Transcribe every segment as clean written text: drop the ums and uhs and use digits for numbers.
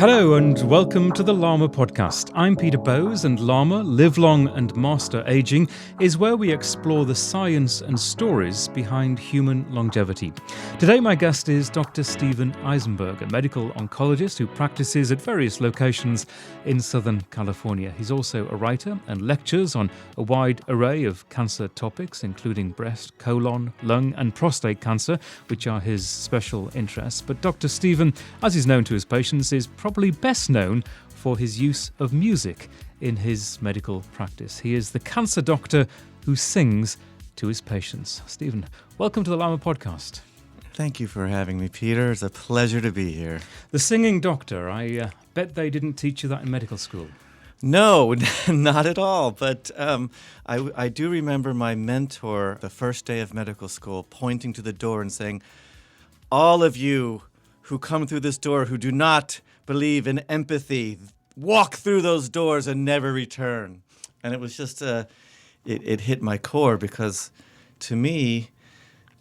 Hello and welcome to the Llama Podcast. I'm Peter Bowes, and Llama, Live Long and Master Aging, is where we explore the science and stories behind human longevity. Today my guest is Dr. Stephen Eisenberg, a medical oncologist who practices at various locations in Southern California. He's also a writer and lectures on a wide array of cancer topics, including breast, colon, lung and prostate cancer, which are his special interests. But Dr. Stephen, as is known to his patients, is probably best known for his use of music in his medical practice. He is the cancer doctor who sings to his patients. Stephen, welcome to the Llama Podcast. Thank you for having me, Peter. It's a pleasure to be here. The singing doctor, I bet they didn't teach you that in medical school. No, not at all. But I do remember my mentor, the first day of medical school, pointing to the door and saying, "All of you who come through this door who do not believe in empathy, walk through those doors and never return." And it was just, it hit my core because to me,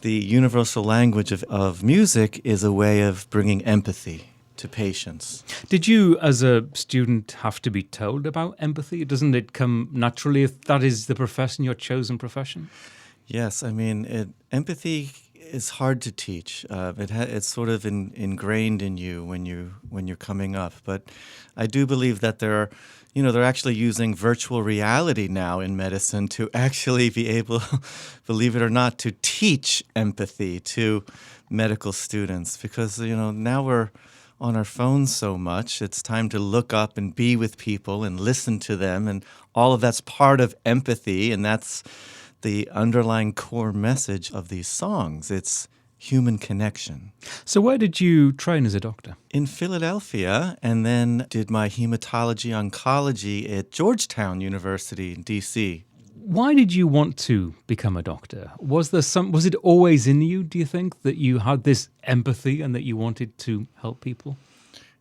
the universal language of music is a way of bringing empathy to patients. Did you, as a student, have to be told about empathy? Doesn't it come naturally if that is the profession, your chosen profession? Yes, I mean, empathy is hard to teach. It's sort of ingrained in you when you're coming up. But I do believe that they're actually using virtual reality now in medicine to actually be able, believe it or not, to teach empathy to medical students. Because now we're on our phones so much. It's time to look up and be with people and listen to them, and all of that's part of empathy, and that's the underlying core message of these songs. It's human connection. So where did you train as a doctor? In Philadelphia, and then did my hematology oncology at Georgetown University in D.C. Why did you want to become a doctor? Was it always in you, do you think, that you had this empathy and that you wanted to help people?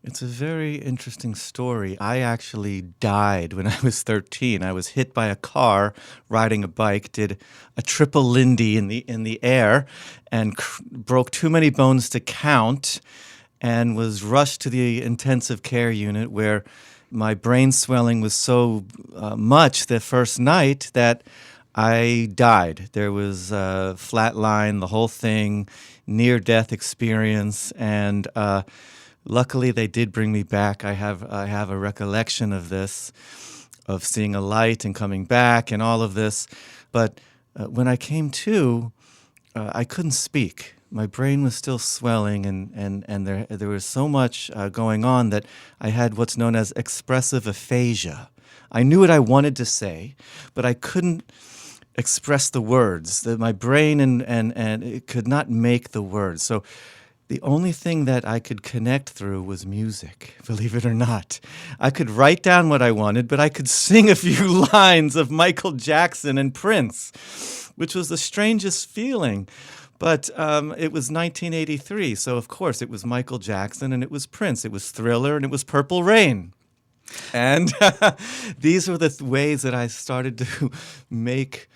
It's a very interesting story. I actually died when I was 13. I was hit by a car riding a bike, did a triple Lindy in the air, and broke too many bones to count, and was rushed to the intensive care unit where my brain swelling was so much the first night that I died. There was a flat line, the whole thing, near-death experience, and luckily, they did bring me back. I have a recollection of this, of seeing a light and coming back and all of this. But when I came to, I couldn't speak. My brain was still swelling, and there was so much going on that I had what's known as expressive aphasia. I knew what I wanted to say, but I couldn't express the words. My brain and it could not make the words. So the only thing that I could connect through was music, believe it or not. I could write down what I wanted, but I could sing a few lines of Michael Jackson and Prince, which was the strangest feeling. But it was 1983, so of course it was Michael Jackson and it was Prince. It was Thriller and it was Purple Rain. And these were the ways that I started to make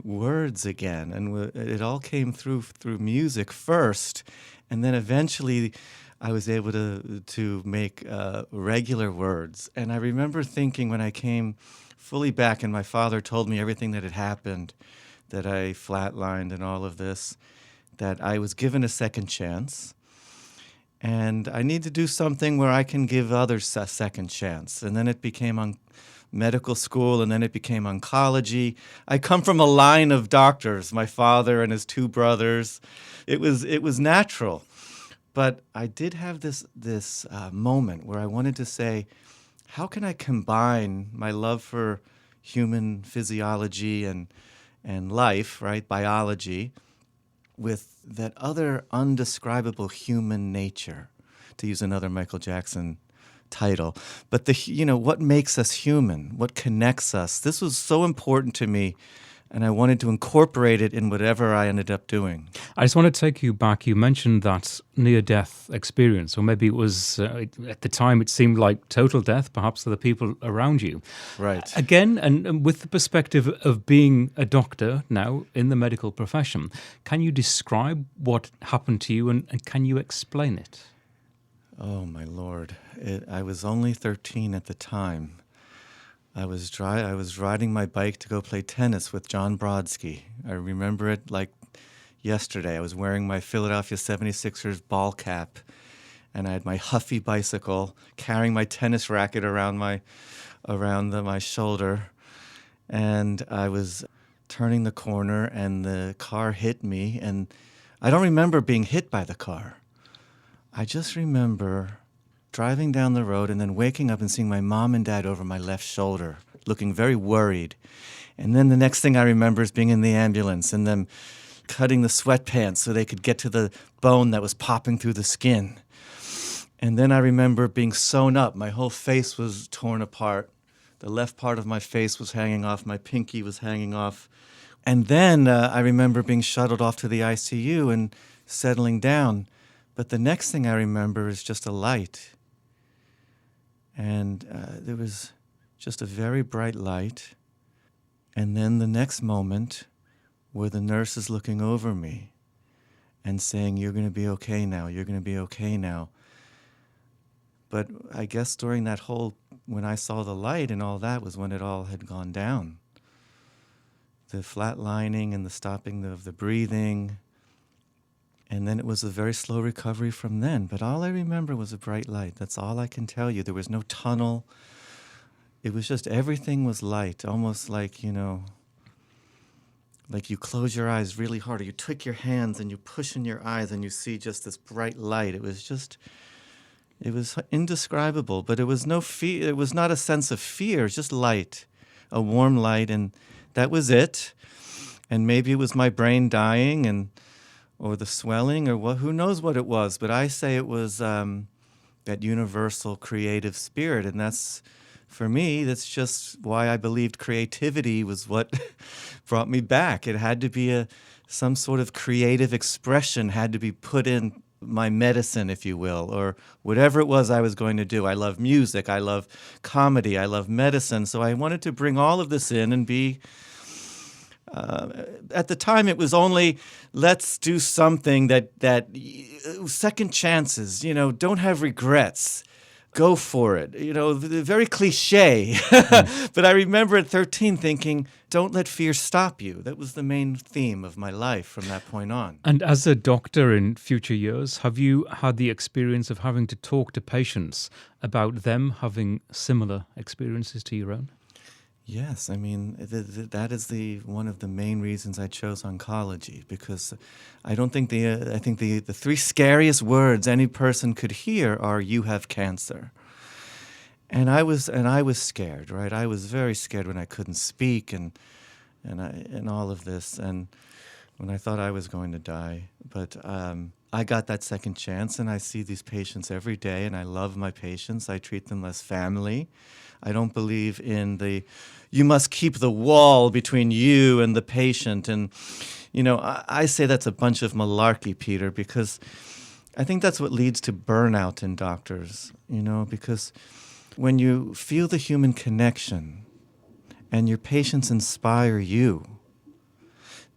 words again, and it all came through music first, and then eventually I was able to make regular words. And I remember thinking when I came fully back and my father told me everything that had happened, that I flatlined and all of this, that I was given a second chance, and I need to do something where I can give others a second chance. And then it became medical school, and then it became oncology. I come from a line of doctors, my father and his two brothers. It was natural. But I did have this moment where I wanted to say, how can I combine my love for human physiology and life, right, biology, with that other undescribable human nature, to use another Michael Jackson title. But what makes us human, what connects us, this was so important to me, and I wanted to incorporate it in whatever I ended up doing. I just want to take you back. You mentioned that near-death experience, or maybe it was, at the time, it seemed like total death, perhaps to the people around you. Right. Again, and with the perspective of being a doctor now in the medical profession, can you describe what happened to you, and can you explain it? Oh, my Lord. I was only 13 at the time. I was riding my bike to go play tennis with John Brodsky. I remember it like yesterday. I was wearing my Philadelphia 76ers ball cap, and I had my Huffy bicycle, carrying my tennis racket around my shoulder, and I was turning the corner, and the car hit me, and I don't remember being hit by the car. I just remember driving down the road and then waking up and seeing my mom and dad over my left shoulder, looking very worried. And then the next thing I remember is being in the ambulance and them cutting the sweatpants so they could get to the bone that was popping through the skin. And then I remember being sewn up. My whole face was torn apart. The left part of my face was hanging off. My pinky was hanging off. And then I remember being shuttled off to the ICU and settling down. But the next thing I remember is just a light. And there was just a very bright light. And then the next moment were the nurses looking over me and saying, "You're going to be okay now. You're going to be okay now." But I guess during that when I saw the light and all that was when it all had gone down. The flatlining and the stopping of the breathing. And then it was a very slow recovery from then. But all I remember was a bright light. That's all I can tell you. There was no tunnel. It was just everything was light, almost like, like you close your eyes really hard, or you tweak your hands and you push in your eyes and you see just this bright light. It was indescribable, but it was no fear. It was not a sense of fear, just light, a warm light, and that was it. And maybe it was my brain dying or the swelling, or who knows what it was. But I say it was that universal creative spirit. And that's, for me, that's just why I believed creativity was what brought me back. It had to be some sort of creative expression had to be put in my medicine, if you will, or whatever it was I was going to do. I love music. I love comedy. I love medicine. So I wanted to bring all of this in and be... at the time, it was only, let's do something that second chances, don't have regrets. Go for it. Very cliche. But I remember at 13 thinking, don't let fear stop you. That was the main theme of my life from that point on. And as a doctor in future years, have you had the experience of having to talk to patients about them having similar experiences to your own? Yes, I mean, that is one of the main reasons I chose oncology, because I think the three scariest words any person could hear are "you have cancer," and I was scared, right? I was very scared when I couldn't speak and all of this, and when I thought I was going to die, but I got that second chance, and I see these patients every day, and I love my patients. I treat them as family. I don't believe in you must keep the wall between you and the patient. And, I say that's a bunch of malarkey, Peter, because I think that's what leads to burnout in doctors, because when you feel the human connection and your patients inspire you,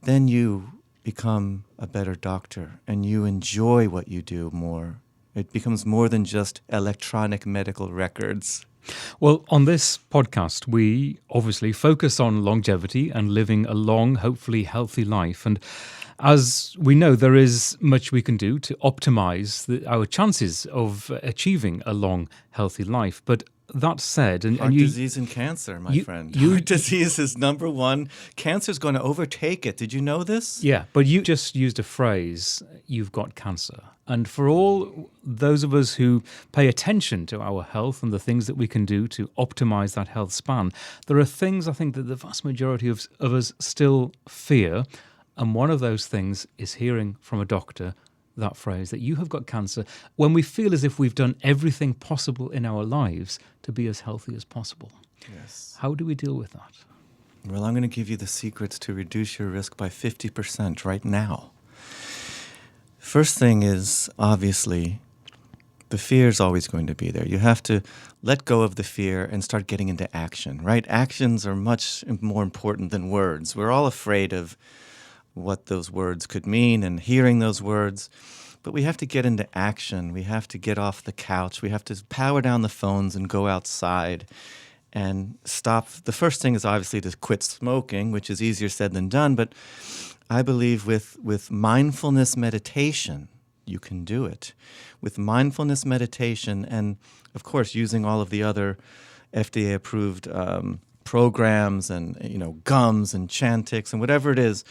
then you become a better doctor and you enjoy what you do more. It becomes more than just electronic medical records. Well, on this podcast, we obviously focus on longevity and living a long, hopefully healthy life. And as we know, there is much we can do to optimize our chances of achieving a long, healthy life. But that said, Heart disease and cancer, my friend. Heart disease is number one. Cancer is going to overtake it. Did you know this? Yeah, but you just used a phrase, "you've got cancer." And for all those of us who pay attention to our health and the things that we can do to optimize that health span, there are things I think that the vast majority of us still fear. And one of those things is hearing from a doctor that phrase, that you have got cancer, when we feel as if we've done everything possible in our lives to be as healthy as possible. Yes. How do we deal with that? Well, I'm going to give you the secrets to reduce your risk by 50% right now. First thing is, obviously, the fear is always going to be there. You have to let go of the fear and start getting into action, right? Actions are much more important than words. We're all afraid of what those words could mean and hearing those words. But we have to get into action. We have to get off the couch. We have to power down the phones and go outside and stop. The first thing is obviously to quit smoking, which is easier said than done. But I believe with mindfulness meditation, you can do it. With mindfulness meditation and, of course, using all of the other FDA-approved programs and, gums and Chantix and whatever it is.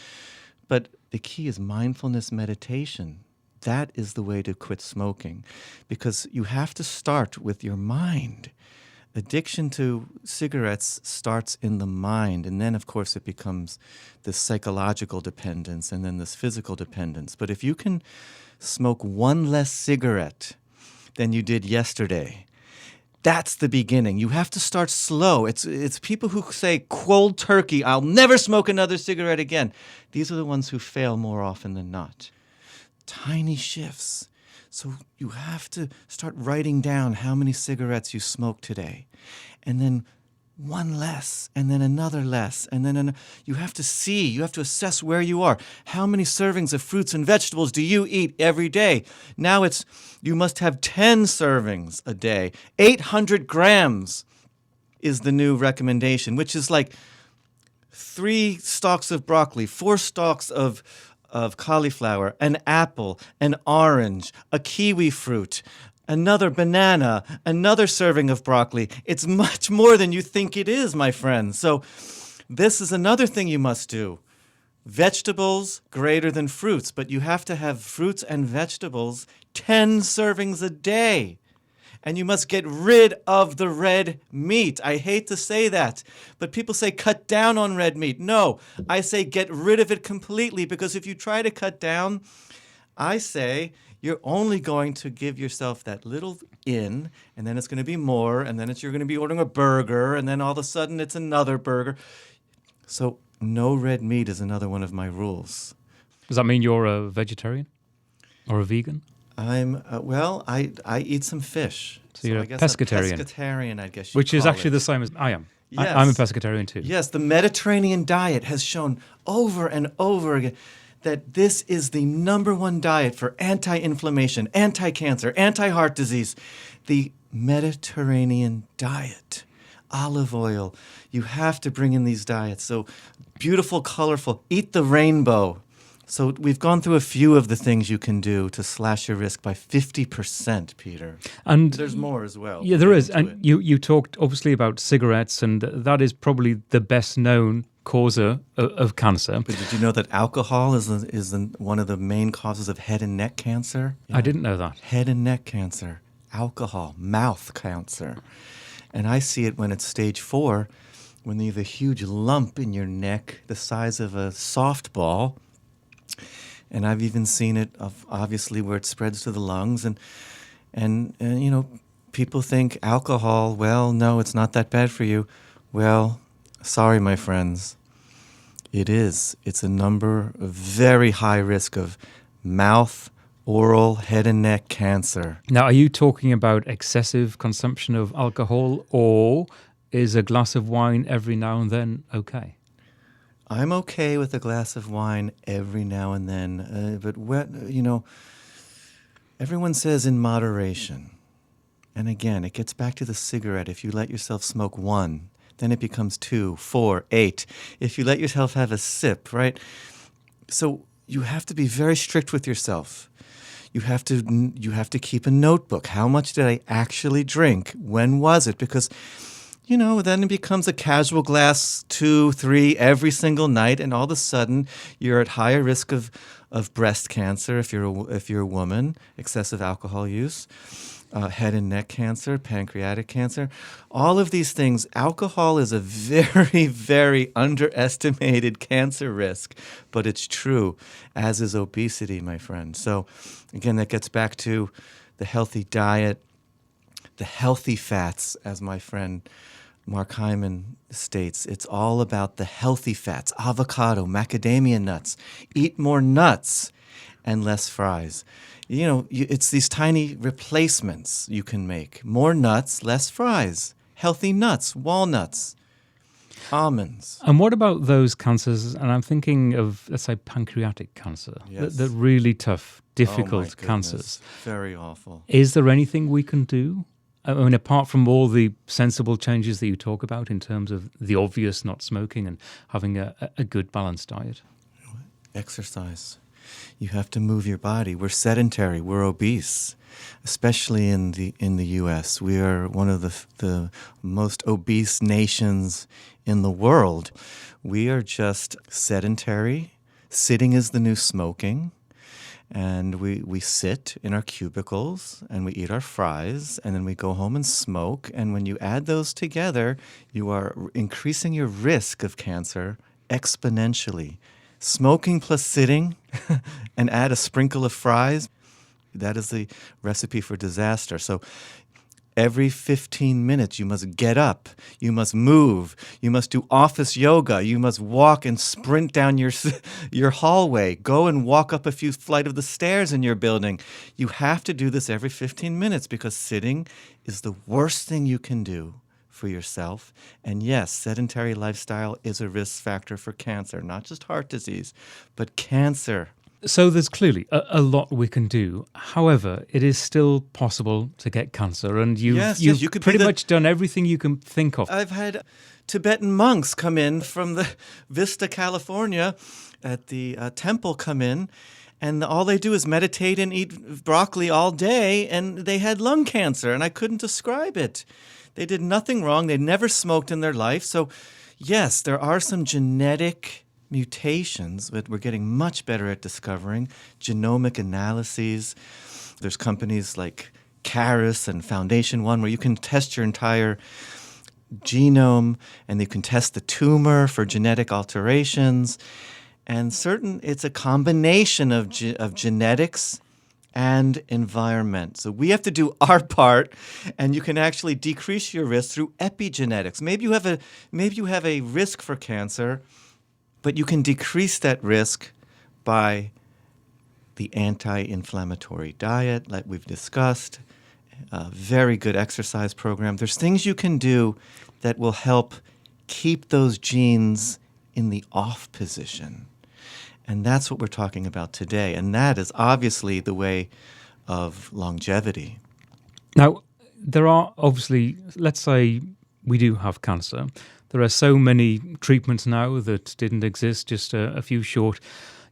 But the key is mindfulness meditation. That is the way to quit smoking, because you have to start with your mind. Addiction to cigarettes starts in the mind, and then, of course, it becomes this psychological dependence and then this physical dependence. But if you can smoke one less cigarette than you did yesterday, that's the beginning. You have to start slow. It's people who say cold turkey, I'll never smoke another cigarette again. These are the ones who fail more often than not. Tiny shifts. So you have to start writing down how many cigarettes you smoked today, and then one less, and then another less, and then you have to assess where you are. How many servings of fruits and vegetables do you eat every day? Now you must have 10 servings a day. 800 grams is the new recommendation, which is like 3 stalks of broccoli, 4 stalks of cauliflower, an apple, an orange, a kiwi fruit, another banana, another serving of broccoli. It's much more than you think it is, my friends. So this is another thing you must do. Vegetables greater than fruits, but you have to have fruits and vegetables 10 servings a day. And you must get rid of the red meat. I hate to say that, but people say cut down on red meat. No, I say get rid of it completely, because if you try to cut down, I say you're only going to give yourself that little in, and then it's going to be more, and then you're going to be ordering a burger, and then all of a sudden it's another burger. So no red meat is another one of my rules. Does that mean you're a vegetarian or a vegan? I eat some fish. So you're I guess pescatarian. A pescatarian, I guess. Which is actually the same as I am. Yes. I'm a pescatarian too. Yes, the Mediterranean diet has shown over and over again that this is the number one diet for anti-inflammation, anti-cancer, anti-heart disease. The Mediterranean diet. Olive oil. You have to bring in these diets. So beautiful, colorful. Eat the rainbow. So we've gone through a few of the things you can do to slash your risk by 50%, Peter. And there's more as well. Yeah, there is. And you talked obviously about cigarettes, and that is probably the best known causer of cancer. But did you know that alcohol is one of the main causes of head and neck cancer? Yeah. I didn't know that. Head and neck cancer, alcohol, mouth cancer. And I see it when it's stage 4, when you have a huge lump in your neck the size of a softball. And I've even seen it, obviously, where it spreads to the lungs. And people think alcohol, well, no, it's not that bad for you. Well, sorry, my friends. It is. It's a very high risk of mouth, oral, head and neck cancer. Now, are you talking about excessive consumption of alcohol, or is a glass of wine every now and then okay? I'm okay with a glass of wine every now and then, but everyone says in moderation. And again, it gets back to the cigarette. If you let yourself smoke 1, then it becomes 2, 4, 8. If you let yourself have a sip, right? So you have to be very strict with yourself. You have to keep a notebook. How much did I actually drink? When was it? Because then it becomes a casual glass, 2, 3 every single night, and all of a sudden you're at higher risk of breast cancer if you're a woman, excessive alcohol use, head and neck cancer, pancreatic cancer. All of these things, alcohol is a very, very underestimated cancer risk, but it's true, as is obesity, my friend. So again, that gets back to the healthy diet, the healthy fats, as my friend Mark Hyman states. It's all about the healthy fats, avocado, macadamia nuts. Eat more nuts and less fries. It's these tiny replacements you can make. More nuts, less fries. Healthy nuts, walnuts. Almonds. And what about those cancers? And I'm thinking of, let's say, pancreatic cancer, Yes. the really tough, Oh my difficult goodness. cancers. Very awful. Is there anything we can do? I mean, apart from all the sensible changes that you talk about in terms of the obvious, not smoking and having a good balanced diet? Exercise. You have to move your body. We're sedentary. We're obese, especially in the U.S. We are one of the most obese nations in the world. We are just sedentary. Sitting is the new smoking. And we sit in our cubicles and we eat our fries and then we go home and smoke. And when you add those together, you are increasing your risk of cancer exponentially. Smoking plus sitting and add a sprinkle of fries, that is the recipe for disaster. So every 15 minutes, you must get up, you must move, you must do office yoga, you must walk and sprint down your hallway, go and walk up a few flights of the stairs in your building. You have to do this every 15 minutes because sitting is the worst thing you can do for yourself. And yes, sedentary lifestyle is a risk factor for cancer, not just heart disease, but cancer. So there's clearly a lot we can do. However, it is still possible to get cancer, and you've you could pretty much done everything you can think of. I've had Tibetan monks come in from the Vista, California, at the temple come in, and all they do is meditate and eat broccoli all day, and they had lung cancer, and I couldn't describe it. They did nothing wrong. They never smoked in their life. So, yes, there are some genetic mutations that we're getting much better at discovering, genomic analyses. There's companies like Caris and Foundation One where you can test your entire genome and you can test the tumor for genetic alterations. And it's a combination of genetics and environment. So we have to do our part, and you can actually decrease your risk through epigenetics. Maybe you have a risk for cancer, but you can decrease that risk by the anti-inflammatory diet, like we've discussed, a very good exercise program. There's things you can do that will help keep those genes in the off position. And that's what we're talking about today. And that is obviously the way of longevity. Now, there are obviously, let's say we do have cancer. There are so many treatments now that didn't exist just a few short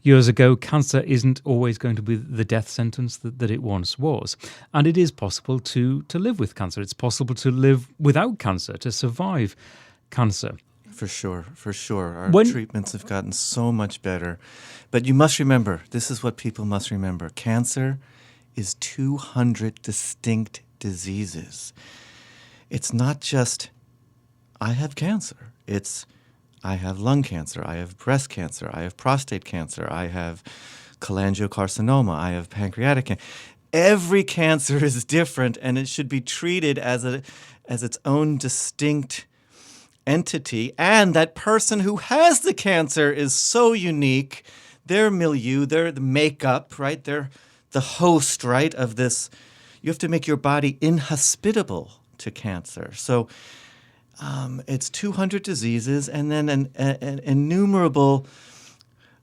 years ago. Cancer isn't always going to be the death sentence that it once was. And it is possible to live with cancer. It's possible to live without cancer, to survive cancer. For sure. Our treatments have gotten so much better. But you must remember, this is what people must remember. Cancer is 200 distinct diseases. It's not just, I have cancer. It's, I have lung cancer, I have breast cancer, I have prostate cancer, I have cholangiocarcinoma, I have pancreatic cancer. Every cancer is different, and it should be treated as its own distinct entity. And that person who has the cancer is so unique. Their milieu, they're the makeup, right? They're the host, right, of this. You have to make your body inhospitable to cancer. So it's 200 diseases and then an innumerable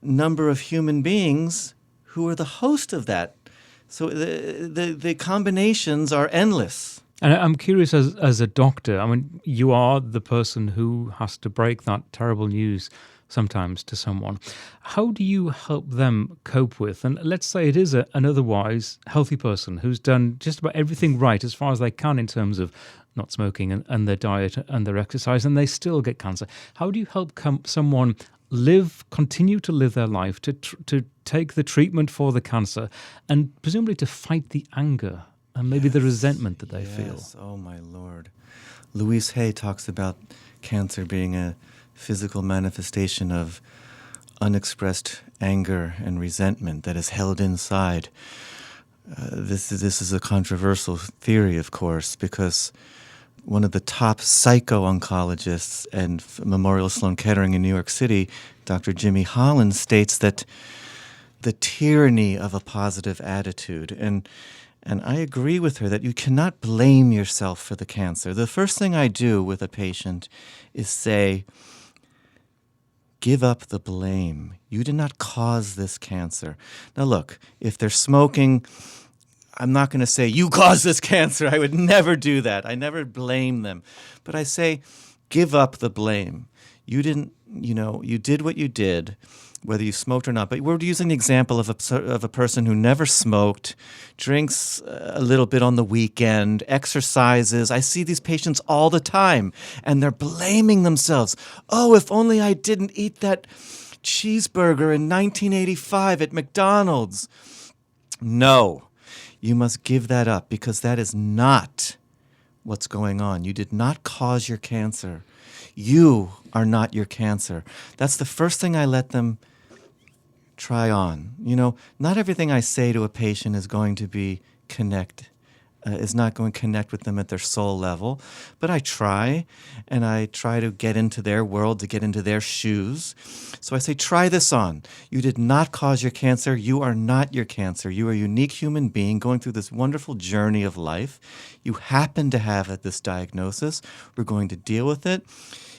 number of human beings who are the host of that. So the combinations are endless. And I'm curious, as a doctor, I mean, you are the person who has to break that terrible news sometimes to someone. How do you help them cope with? And let's say it is an otherwise healthy person who's done just about everything right as far as they can in terms of not smoking and their diet and their exercise, and they still get cancer. How do you help someone continue to live their life, to take the treatment for the cancer, and presumably to fight the anger and maybe the resentment that they feel? Oh, my Lord. Louise Hay talks about cancer being a physical manifestation of unexpressed anger and resentment that is held inside. This is a controversial theory, of course, because one of the top psycho-oncologists at Memorial Sloan Kettering in New York City, Dr. Jimmy Holland, states that the tyranny of a positive attitude, and I agree with her that you cannot blame yourself for the cancer. The first thing I do with a patient is say, give up the blame. You did not cause this cancer. Now look, if they're smoking, I'm not going to say, you caused this cancer. I would never do that. I never blame them. But I say, give up the blame. You didn't, you did what you did, whether you smoked or not. But we're using the example of a person who never smoked, drinks a little bit on the weekend, exercises. I see these patients all the time, and they're blaming themselves. Oh, if only I didn't eat that cheeseburger in 1985 at McDonald's. No. You must give that up because that is not what's going on. You did not cause your cancer. You are not your cancer. That's the first thing I let them try on. Not everything I say to a patient is going to be is not going to connect with them at their soul level. But I try, and I try to get into their world, to get into their shoes. So I say, try this on. You did not cause your cancer. You are not your cancer. You are a unique human being going through this wonderful journey of life. You happen to have this diagnosis. We're going to deal with it.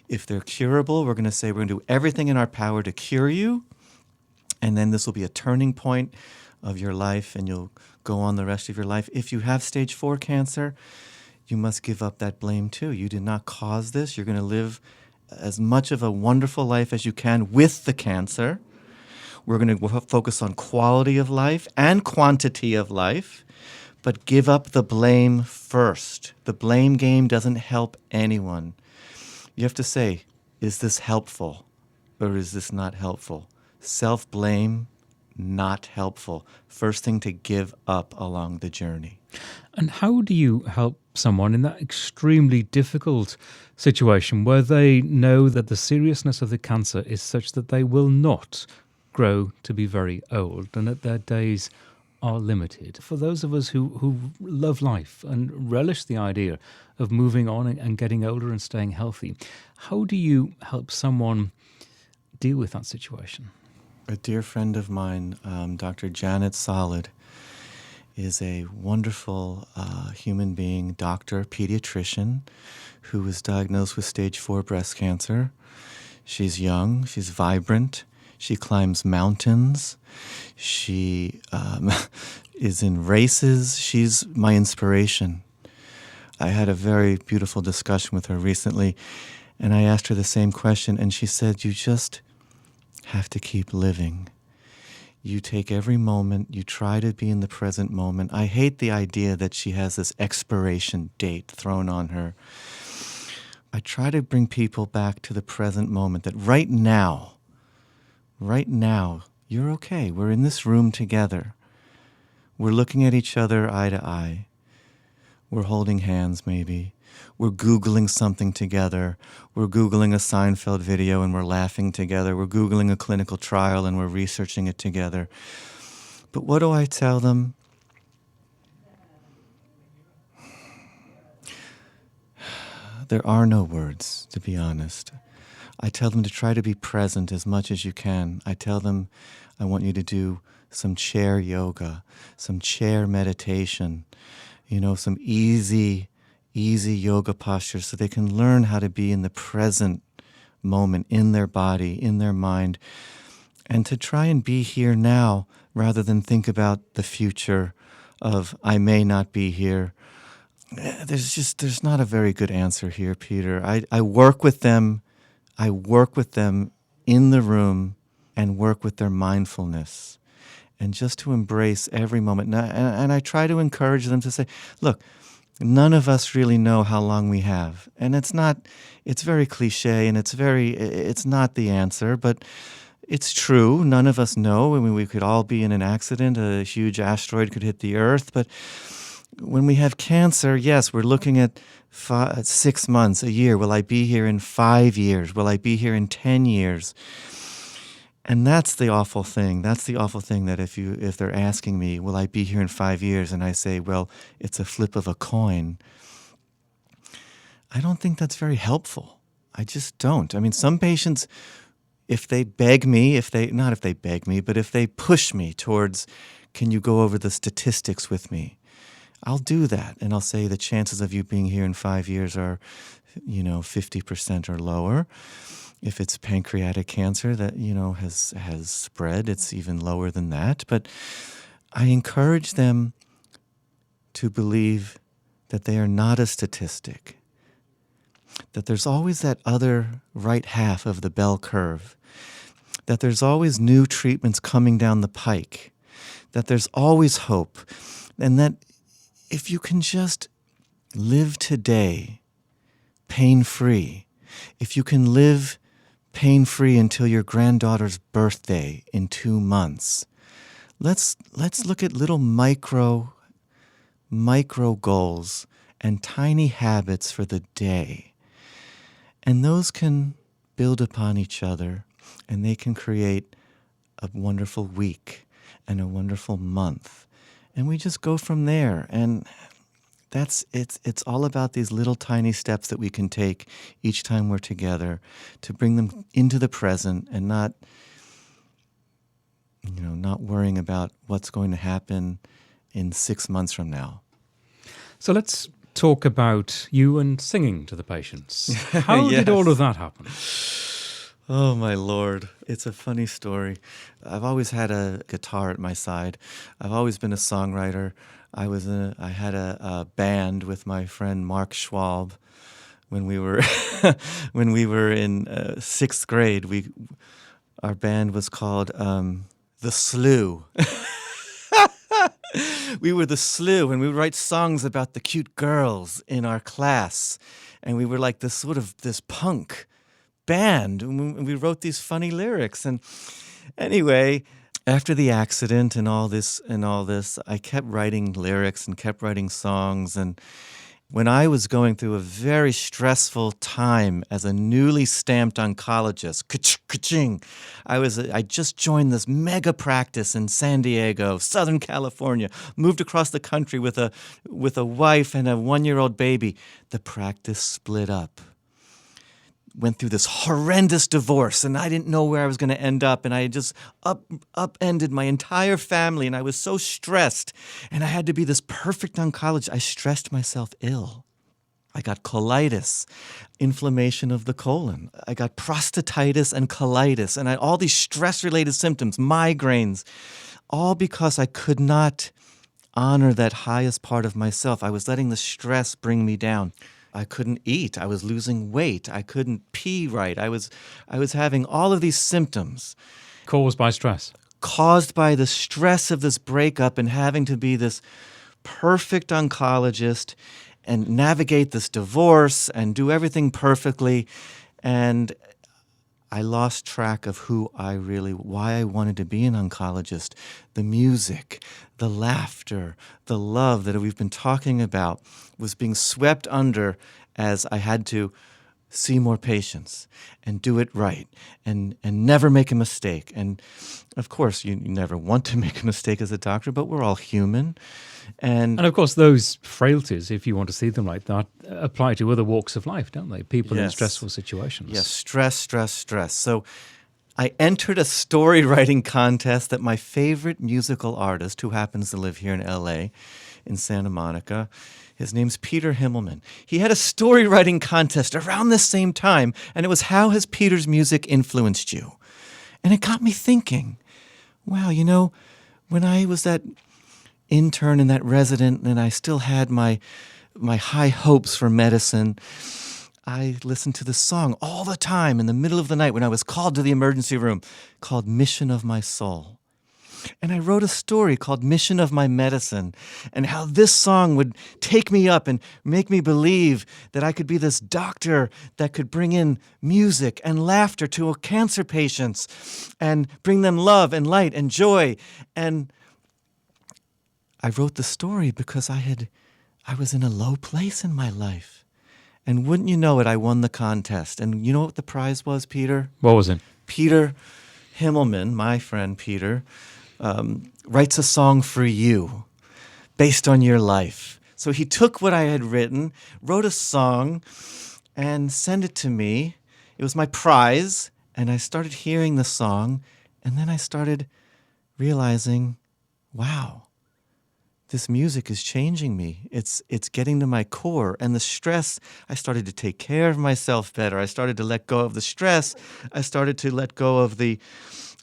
If they're curable, we're going to say we're going to do everything in our power to cure you. And then this will be a turning point of your life, and you'll go on the rest of your life. If you have stage 4 cancer, you must give up that blame too. You did not cause this. You're going to live as much of a wonderful life as you can with the cancer. We're going to focus on quality of life and quantity of life, but give up the blame first. The blame game doesn't help anyone. You have to say, is this helpful or is this not helpful? Self-blame, not helpful. First thing to give up along the journey. And how do you help someone in that extremely difficult situation where they know that the seriousness of the cancer is such that they will not grow to be very old and that their days are limited? For those of us who love life and relish the idea of moving on and getting older and staying healthy, how do you help someone deal with that situation? A dear friend of mine, Dr. Janet Solid, is a wonderful human being, doctor, pediatrician, who was diagnosed with stage 4 breast cancer. She's young, she's vibrant, she climbs mountains, she is in races. She's my inspiration. I had a very beautiful discussion with her recently, and I asked her the same question, and she said, you just have to keep living. You take every moment, you try to be in the present moment. I hate the idea that she has this expiration date thrown on her. I try to bring people back to the present moment, that right now, you're okay. We're in this room together. We're looking at each other eye to eye. We're holding hands maybe. We're Googling something together. We're Googling a Seinfeld video and we're laughing together. We're Googling a clinical trial and we're researching it together. But what do I tell them? There are no words, to be honest. I tell them to try to be present as much as you can. I tell them I want you to do some chair yoga, some chair meditation, some easy yoga postures so they can learn how to be in the present moment, in their body, in their mind, and to try and be here now rather than think about the future of I may not be here. There's not a very good answer here, Peter. I work with them. I work with them in the room and work with their mindfulness and just to embrace every moment. And I try to encourage them to say, look, none of us really know how long we have. And it's very cliche and it's not the answer, but it's true. None of us know. I mean, we could all be in an accident. A huge asteroid could hit the earth. But when we have cancer, yes, we're looking at 6 months, a year. Will I be here in 5 years? Will I be here in 10 years? And that's the awful thing. That's the awful thing that if they're asking me, will I be here in 5 years? And I say, well, it's a flip of a coin. I don't think that's very helpful. I just don't. I mean, some patients, if they push me towards, can you go over the statistics with me? I'll do that. And I'll say the chances of you being here in 5 years are, 50% or lower. If it's pancreatic cancer that, has spread, it's even lower than that. But I encourage them to believe that they are not a statistic, that there's always that other right half of the bell curve, that there's always new treatments coming down the pike, that there's always hope, and that if you can just live today pain-free, if you can live pain-free until your granddaughter's birthday in 2 months, let's look at little micro goals and tiny habits for the day. And those can build upon each other, and they can create a wonderful week and a wonderful month. And we just go from there. And it's all about these little tiny steps that we can take each time we're together to bring them into the present and not worrying about what's going to happen in 6 months from now. So let's talk about you and singing to the patients. How did all of that happen? Oh, my Lord. It's a funny story. I've always had a guitar at my side. I've always been a songwriter. I had a band with my friend Mark Schwab when we were in sixth grade. Our band was called The Slew. We were the Slew, and we would write songs about the cute girls in our class, and we were like this punk band, and we wrote these funny lyrics. And anyway, after the accident and all this, I kept writing lyrics and kept writing songs. And when I was going through a very stressful time as a newly stamped oncologist, ka-ching, I just joined this mega practice in San Diego, Southern California, moved across the country with a wife and a 1-year-old baby. The practice split up. Went through this horrendous divorce, and I didn't know where I was going to end up, and I just upended my entire family, and I was so stressed, and I had to be this perfect oncologist. I stressed myself ill. I got colitis, inflammation of the colon. I got prostatitis and colitis, and all these stress-related symptoms, migraines, all because I could not honor that highest part of myself. I was letting the stress bring me down. I couldn't eat. I was losing weight. I couldn't pee right. I was having all of these symptoms. Caused by stress? Caused by the stress of this breakup and having to be this perfect oncologist and navigate this divorce and do everything perfectly. And I lost track of why I wanted to be an oncologist. The music, the laughter, the love that we've been talking about was being swept under as I had to see more patients and do it right and never make a mistake. And of course, you never want to make a mistake as a doctor, but we're all human. And of course, those frailties, if you want to see them like that, apply to other walks of life, don't they? People in stressful situations. Yes, stress. So I entered a story writing contest that my favorite musical artist, who happens to live here in L.A., in Santa Monica, his name's Peter Himmelman. He had a story writing contest around the same time, and it was How Has Peter's Music Influenced You? And it got me thinking, wow, when I was that intern and that resident and I still had my high hopes for medicine, I listened to this song all the time in the middle of the night when I was called to the emergency room, called Mission of My Soul. And I wrote a story called Mission of My Medicine, and how this song would take me up and make me believe that I could be this doctor that could bring in music and laughter to cancer patients and bring them love and light and joy. And I wrote the story because I was in a low place in my life. And wouldn't you know it, I won the contest. And you know what the prize was, Peter? What was it? Peter Himmelman, my friend Peter, writes a song for you based on your life. So he took what I had written, wrote a song, and sent it to me. It was my prize, and I started hearing the song, and then I started realizing, wow, this music is changing me. It's getting to my core. And the stress, I started to take care of myself better. I started to let go of the stress. I started to let go of the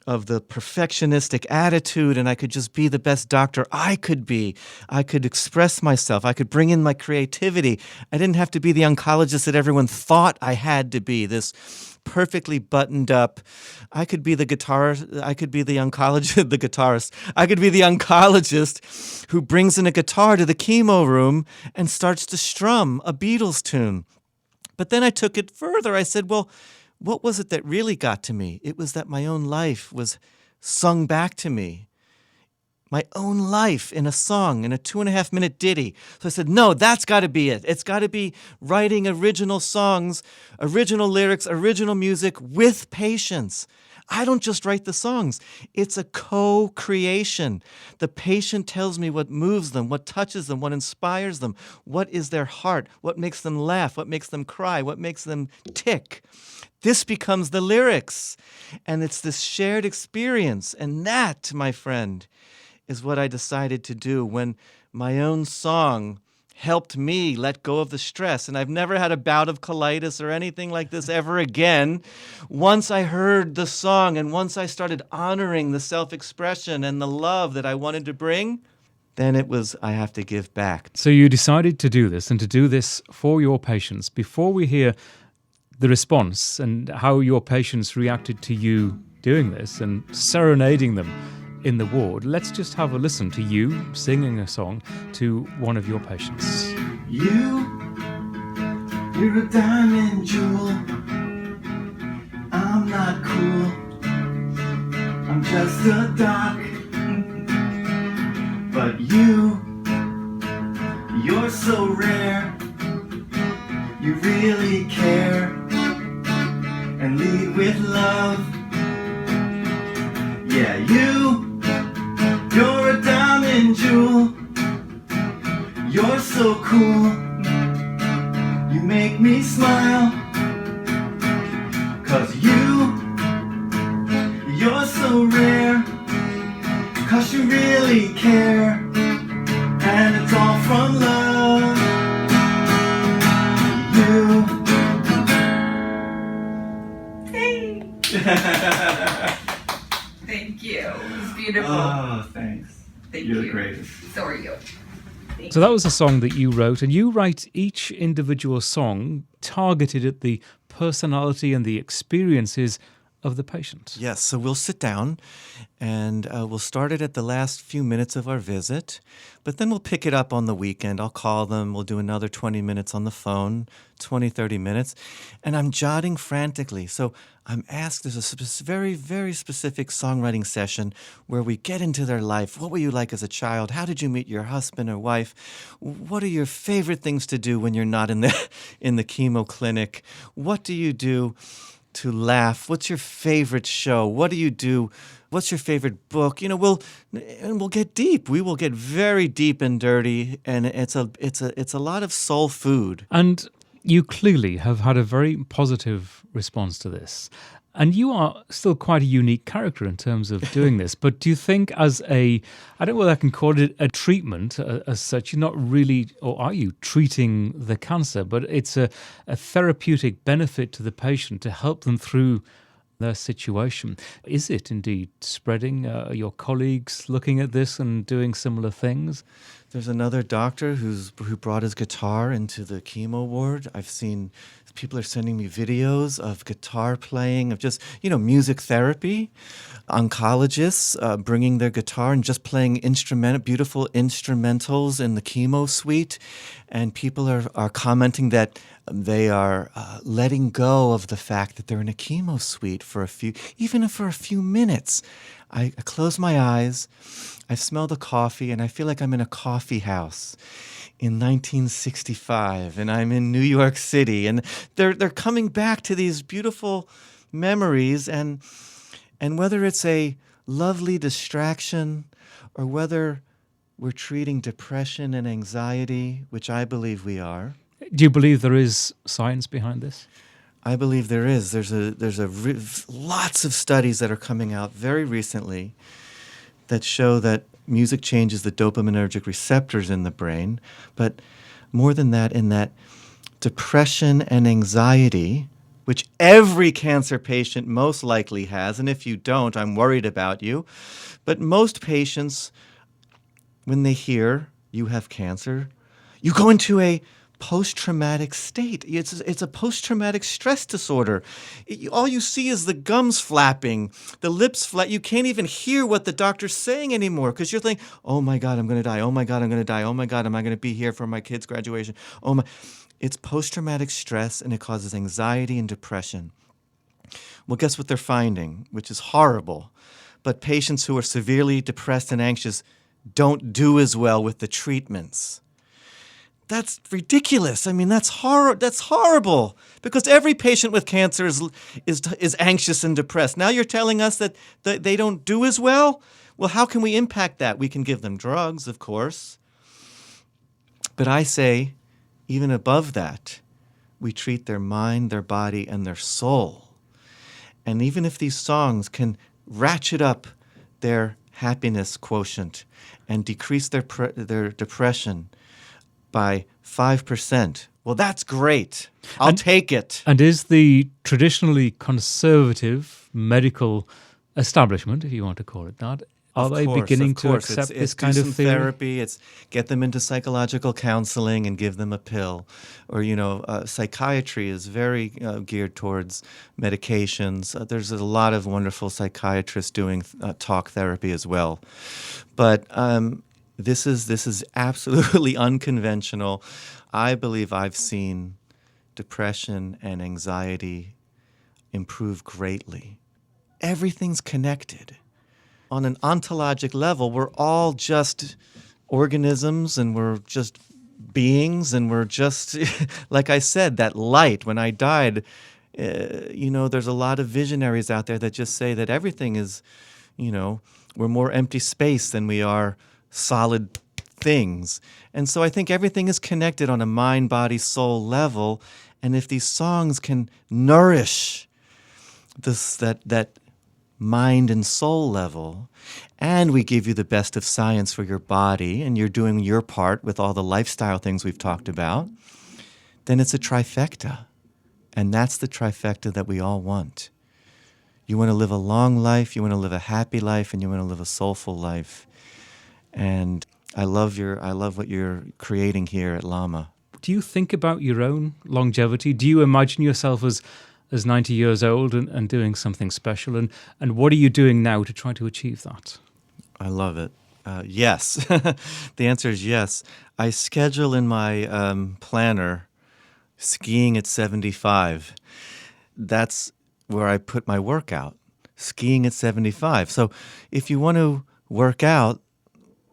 perfectionistic attitude, and I could just be the best doctor I could be. I could express myself. I could bring in my creativity. I didn't have to be the oncologist that everyone thought I had to be, this perfectly buttoned up. I could be the guitarist. I could be the oncologist, the guitarist. I could be the oncologist who brings in a guitar to the chemo room and starts to strum a Beatles tune. But then I took it further. I said, well, what was it that really got to me? It was that my own life was sung back to me. My own life in a song, in a 2.5-minute ditty. So I said, no, that's got to be it. It's got to be writing original songs, original lyrics, original music with patients. I don't just write the songs. It's a co-creation. The patient tells me what moves them, what touches them, what inspires them, what is their heart, what makes them laugh, what makes them cry, what makes them tick. This becomes the lyrics. And it's this shared experience. And that, my friend, is what I decided to do when my own song helped me let go of the stress. And I've never had a bout of colitis or anything like this ever again. Once I heard the song and once I started honoring the self-expression and the love that I wanted to bring, then it was, I have to give back. So you decided to do this and to do this for your patients. Before we hear the response and how your patients reacted to you doing this and serenading them in the ward, let's just have a listen to you singing a song to one of your patients. You're a diamond jewel. I'm not cool. I'm just a doc. But you're so rare. You really care and lead with love. Yeah, you're a diamond jewel. You're so cool. You make me smile. 'Cause you're so rare. 'Cause you really care. And it's all from love. Hey. Thank you. It's beautiful. Oh, thanks. Thank You're you. the greatest. So are you. So that was a song that you wrote, and you write each individual song targeted at the personality and the experiences of the patient. Yes, so we'll sit down and we'll start it at the last few minutes of our visit, but then we'll pick it up on the weekend. I'll call them. We'll do another 20 minutes on the phone, 20, 30 minutes, and I'm jotting frantically. So I'm asked, there's a very, very specific songwriting session where we get into their life. What were you like as a child? How did you meet your husband or wife? What are your favorite things to do when you're not in the chemo clinic? What do you do to laugh? What's your favorite show? What do you do? What's your favorite book? You know, we'll get deep. We will get very deep and dirty, and it's a lot of soul food. And you clearly have had a very positive response to this. And you are still quite a unique character in terms of doing this. But do you think as I don't know whether I can call it a treatment as such, you're not really, or are you treating the cancer, but it's a therapeutic benefit to the patient to help them through their situation. Is it indeed spreading? Are your colleagues looking at this and doing similar things? There's another doctor who brought his guitar into the chemo ward. I've seen people are sending me videos of guitar playing, of just, music therapy. Oncologists bringing their guitar and just playing beautiful instrumentals in the chemo suite. And people are commenting that they are letting go of the fact that they're in a chemo suite even for a few minutes. I close my eyes, I smell the coffee, and I feel like I'm in a coffee house in 1965, and I'm in New York City, and they're coming back to these beautiful memories, and whether it's a lovely distraction or whether we're treating depression and anxiety, which I believe we are. Do you believe there is science behind this? I believe there is. There's lots of studies that are coming out very recently that show that Music changes the dopaminergic receptors in the brain, but more than that, in that depression and anxiety, which every cancer patient most likely has, and if you don't, I'm worried about you. But most patients, when they hear you have cancer, you go into a post-traumatic state. It's a post-traumatic stress disorder. All you see is the gums flapping, the lips flat. You can't even hear what the doctor's saying anymore because you're thinking, oh my God, I'm going to die. Oh my God, I'm going to die. Oh my God, am I going to be here for my kid's graduation? Oh my. It's post-traumatic stress, and it causes anxiety and depression. Well, guess what they're finding, which is horrible. But patients who are severely depressed and anxious don't do as well with the treatments. That's ridiculous. I mean, that's horrible because every patient with cancer is anxious and depressed. Now you're telling us that they don't do as well? Well, how can we impact that? We can give them drugs, of course. But I say, even above that, we treat their mind, their body, and their soul. And even if these songs can ratchet up their happiness quotient and decrease their depression by 5%. Well, that's great. I'll take it. And is the traditionally conservative medical establishment, if you want to call it that, are they beginning to accept this kind of theory? Therapy. It's get them into psychological counseling and give them a pill. Or, psychiatry is very geared towards medications. There's a lot of wonderful psychiatrists doing talk therapy as well. But this is absolutely unconventional. I believe I've seen depression and anxiety improve greatly. Everything's connected. On an ontologic level, we're all just organisms and we're just beings and we're just, like I said, that light. When I died, there's a lot of visionaries out there that just say that everything is, we're more empty space than we are solid things. And so I think everything is connected on a mind, body, soul level. And if these songs can nourish that mind and soul level, and we give you the best of science for your body, and you're doing your part with all the lifestyle things we've talked about, then it's a trifecta. And that's the trifecta that we all want. You want to live a long life, you want to live a happy life, and you want to live a soulful life. And I love what you're creating here at Lama. Do you think about your own longevity? Do you imagine yourself as 90 years old and doing something special? And what are you doing now to try to achieve that? I love it. Yes. The answer is yes. I schedule in my planner skiing at 75. That's where I put my workout, skiing at 75. So if you want to work out,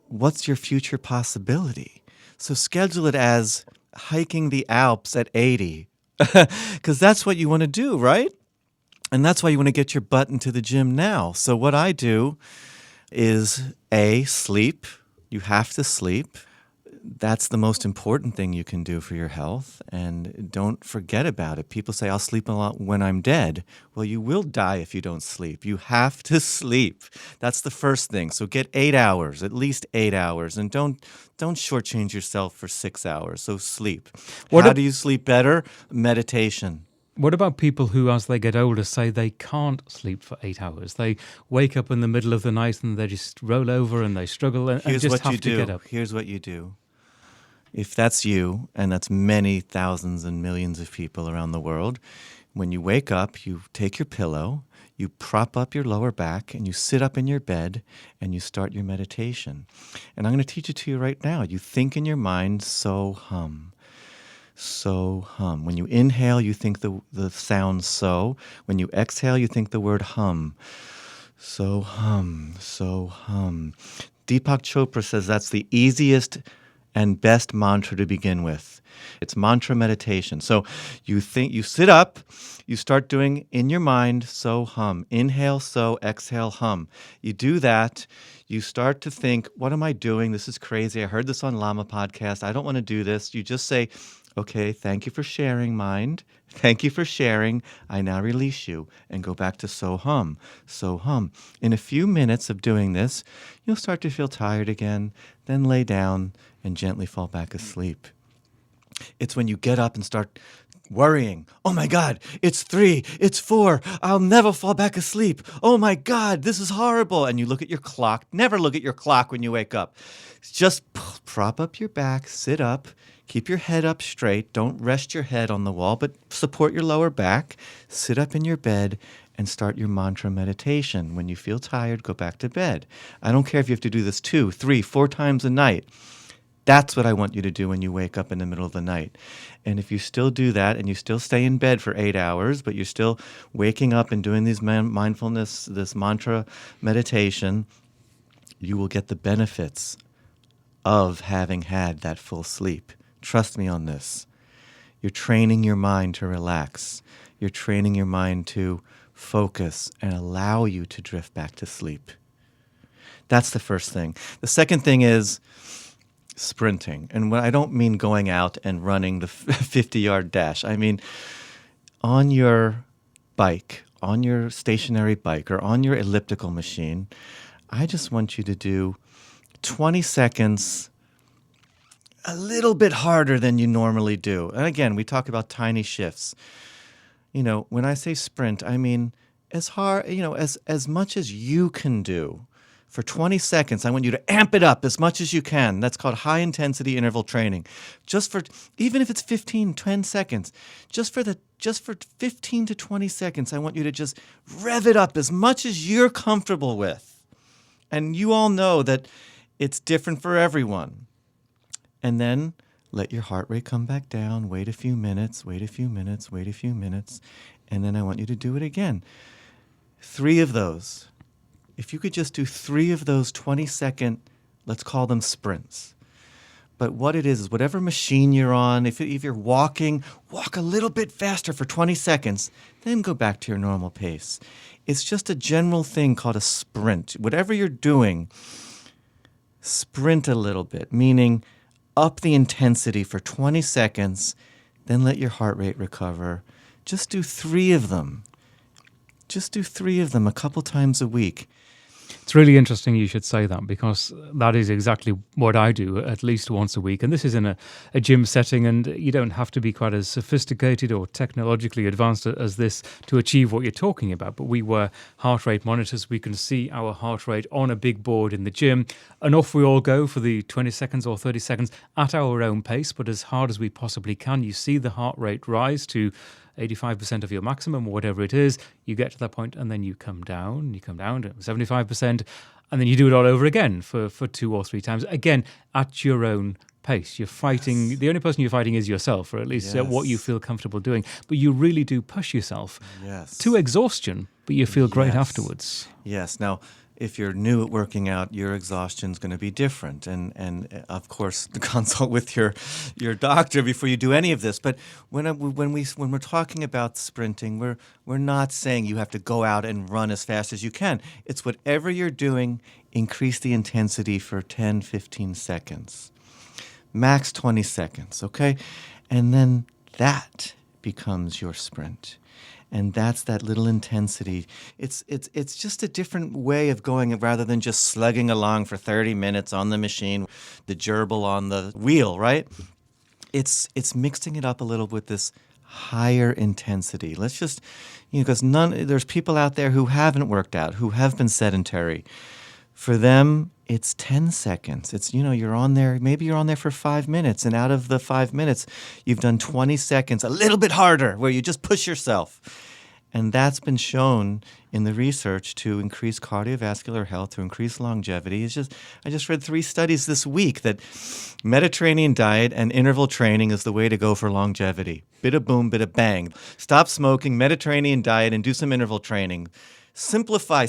what's your future possibility? So schedule it as hiking the Alps at 80. Because that's what you want to do, right? And that's why you want to get your butt into the gym now. So what I do is, sleep. You have to sleep. That's the most important thing you can do for your health. And don't forget about it. People say, I'll sleep a lot when I'm dead. Well, you will die if you don't sleep. You have to sleep. That's the first thing. So get 8 hours, at least 8 hours. And don't shortchange yourself for 6 hours. So sleep. How do you sleep better? Meditation. What about people who, as they get older, say they can't sleep for 8 hours? They wake up in the middle of the night and they just roll over and they struggle and just have to get up. Here's what you do. If that's you, and that's many thousands and millions of people around the world, when you wake up, you take your pillow, you prop up your lower back, and you sit up in your bed, and you start your meditation. And I'm going to teach it to you right now. You think in your mind, so hum. So hum. When you inhale, you think the sound so. When you exhale, you think the word hum. So hum, so hum. Deepak Chopra says that's the easiest and best mantra to begin with. It's mantra meditation. So you sit up, you start doing in your mind, so hum. Inhale, so, exhale, hum. You do that, you start to think, what am I doing? This is crazy. I heard this on Lama podcast. I don't want to do this. You just say, Okay, thank you for sharing, mind. Thank you for sharing. I now release you and go back to so hum, so hum. In a few minutes of doing this, you'll start to feel tired again, then lay down and gently fall back asleep. It's when you get up and start worrying. Oh my God, it's 3, it's 4, I'll never fall back asleep. Oh my God, this is horrible. And you look at your clock. Never look at your clock when you wake up. Just prop up your back, sit up, keep your head up straight. Don't rest your head on the wall, but support your lower back. Sit up in your bed and start your mantra meditation. When you feel tired, go back to bed. I don't care if you have to do this 2, 3, 4 times a night. That's what I want you to do when you wake up in the middle of the night. And if you still do that and you still stay in bed for 8 hours, but you're still waking up and doing these mindfulness, this mantra meditation, you will get the benefits of having had that full sleep. Trust me on this. You're training your mind to relax. You're training your mind to focus and allow you to drift back to sleep. That's the first thing. The second thing is sprinting. And when I don't mean going out and running the 50-yard dash. I mean on your bike, on your stationary bike or on your elliptical machine, I just want you to do 20 seconds a little bit harder than you normally do. And again, we talk about tiny shifts. You know, when I say sprint, I mean as hard, as much as you can do. For 20 seconds, I want you to amp it up as much as you can. That's called high-intensity interval training. Even if it's 10 seconds, just for 15 to 20 seconds, I want you to just rev it up as much as you're comfortable with. And you all know that it's different for everyone. And then let your heart rate come back down. Wait a few minutes, wait a few minutes, wait a few minutes. And then I want you to do it again. 3 of those. If you could just do 3 of those 20-second, let's call them sprints. But what it is whatever machine you're on, if you're walking, walk a little bit faster for 20 seconds, then go back to your normal pace. It's just a general thing called a sprint. Whatever you're doing, sprint a little bit, meaning up the intensity for 20 seconds, then let your heart rate recover. Just do 3 of them. Just do 3 of them a couple times a week. It's really interesting you should say that, because that is exactly what I do at least once a week. And this is in a gym setting, and you don't have to be quite as sophisticated or technologically advanced as this to achieve what you're talking about. But we wear heart rate monitors. We can see our heart rate on a big board in the gym, and off we all go for the 20 seconds or 30 seconds at our own pace, but as hard as we possibly can. You see the heart rate rise to 85% of your maximum, or whatever it is. You get to that point and then you come down to 75%, and then you do it all over again for 2 or 3 times, again at your own pace. You're fighting, yes. The only person you're fighting is yourself, or at least yes. What you feel comfortable doing. But you really do push yourself yes. to exhaustion, but you feel great yes. afterwards. Yes. Now, if you're new at working out, your exhaustion is going to be different. And of course, consult with your doctor before you do any of this. But when we're talking about sprinting, we're not saying you have to go out and run as fast as you can. It's whatever you're doing, increase the intensity for 10, 15 seconds. Max 20 seconds, okay? And then that becomes your sprint. And that's that little intensity. It's just a different way of going rather than just slugging along for 30 minutes on the machine, the gerbil on the wheel, right? It's mixing it up a little with this higher intensity. Let's just, because there's people out there who haven't worked out, who have been sedentary. For them, it's 10 seconds. It's, you're on there, maybe you're on there for 5 minutes, and out of the 5 minutes, you've done 20 seconds, a little bit harder, where you just push yourself. And that's been shown in the research to increase cardiovascular health, to increase longevity. I just read 3 studies this week that Mediterranean diet and interval training is the way to go for longevity. Bit boom, bit bang. Stop smoking, Mediterranean diet, and do some interval training. Simplify,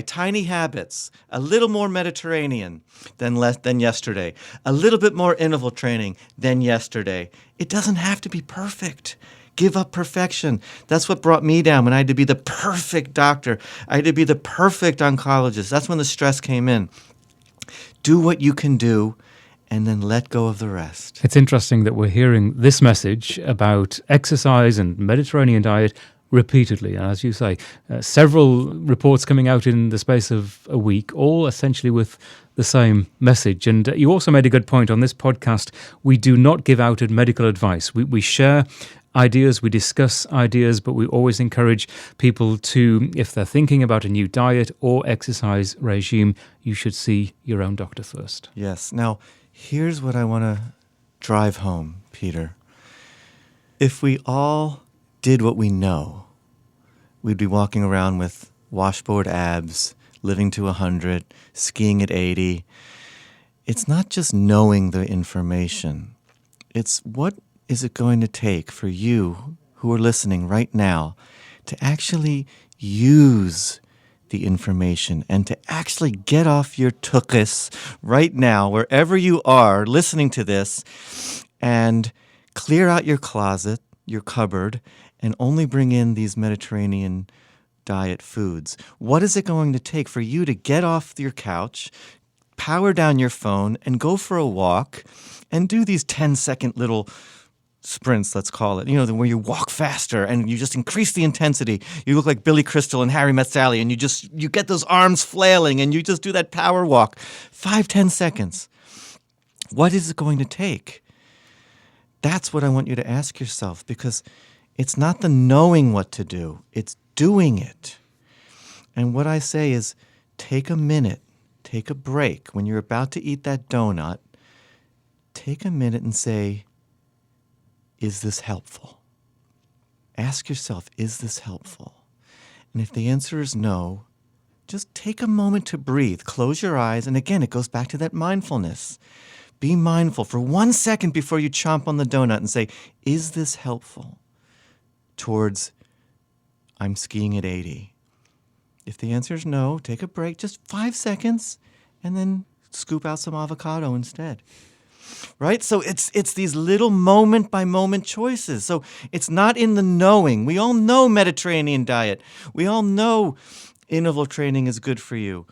tiny habits, a little more Mediterranean than yesterday, a little bit more interval training than yesterday. It doesn't have to be perfect. Give up perfection. That's what brought me down when I had to be the perfect doctor. I had to be the perfect oncologist. That's when the stress came in. Do what you can do and then let go of the rest. It's interesting that we're hearing this message about exercise and Mediterranean diet repeatedly. And as you say, several reports coming out in the space of a week, all essentially with the same message. And you also made a good point on this podcast. We do not give out medical advice. We share ideas, we discuss ideas, but we always encourage people to, if they're thinking about a new diet or exercise regime, you should see your own doctor first. Yes. Now, here's what I want to drive home, Peter. If we all did what we know, we'd be walking around with washboard abs, living to 100, skiing at 80. It's not just knowing the information. It's what is it going to take for you who are listening right now to actually use the information and to actually get off your tuchus right now, wherever you are listening to this, and clear out your closet, your cupboard, and only bring in these Mediterranean diet foods. What is it going to take for you to get off your couch, power down your phone, and go for a walk and do these 10-second little sprints, let's call it, where you walk faster and you just increase the intensity. You look like Billy Crystal and Harry Met Sally, and you get those arms flailing and you just do that power walk. 5-10 seconds. What is it going to take? That's what I want you to ask yourself, because it's not the knowing what to do, it's doing it. And what I say is, take a minute, take a break. When you're about to eat that donut, take a minute and say, is this helpful? Ask yourself, is this helpful? And if the answer is no, just take a moment to breathe. Close your eyes. And again, it goes back to that mindfulness. Be mindful for 1 second before you chomp on the donut and say, is this helpful towards I'm skiing at 80? If the answer is no, take a break, just 5 seconds, and then scoop out some avocado instead. Right? So it's these little moment-by-moment choices. So it's not in the knowing. We all know Mediterranean diet. We all know interval training is good for you.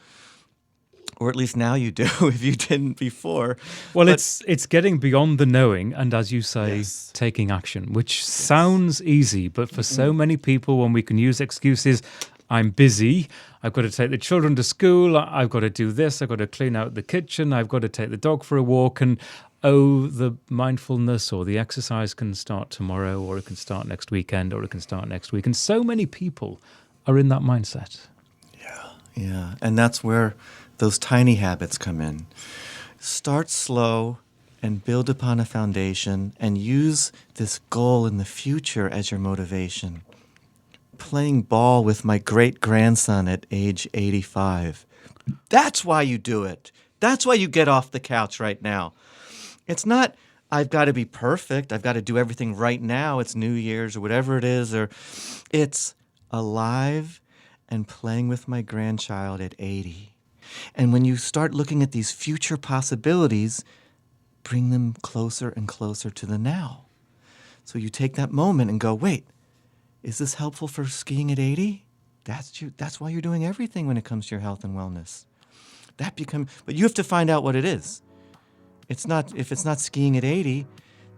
Or at least now you do, if you didn't before. Well, it's getting beyond the knowing and, as you say, Yes. taking action, which sounds easy, but for so many people, when we can use excuses, I'm busy, I've got to take the children to school, I've got to do this, I've got to clean out the kitchen, I've got to take the dog for a walk, and the mindfulness or the exercise can start tomorrow, or it can start next weekend, or it can start next week. And so many people are in that mindset. Yeah. And that's where those tiny habits come in. Start slow and build upon a foundation, and use this goal in the future as your motivation. Playing ball with my great-grandson at age 85. That's why you do it. That's why you get off the couch right now. It's not, I've got to be perfect, I've got to do everything right now, it's New Year's or whatever it is, or it's alive and playing with my grandchild at 80. And when you start looking at these future possibilities, bring them closer and closer to the now. So you take that moment and go, wait, is this helpful for skiing at 80? That's why you're doing everything when it comes to your health and wellness. But you have to find out what it is. If it's not skiing at 80,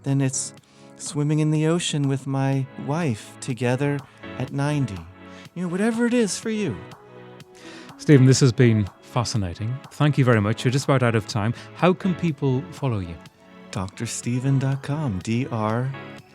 then it's swimming in the ocean with my wife together at 90. Whatever it is for you. Stephen, this has been fascinating. Thank you very much. You're just about out of time. How can people follow you? drsteven.com,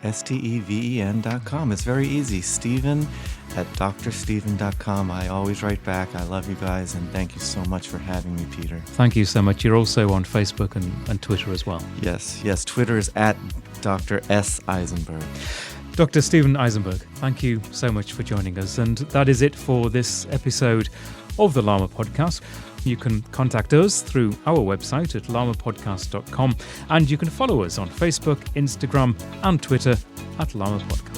drsteven.com. It's very easy. Stephen at drsteven.com. I always write back. I love you guys, and thank you so much for having me, Peter. Thank you so much. You're also on Facebook and Twitter as well. Yes. Twitter is at Dr. S. Eisenberg. Dr. Stephen Eisenberg, thank you so much for joining us. And that is it for this episode of the Llama Podcast. You can contact us through our website at llamapodcast.com, and you can follow us on Facebook, Instagram, and Twitter at Llama Podcast.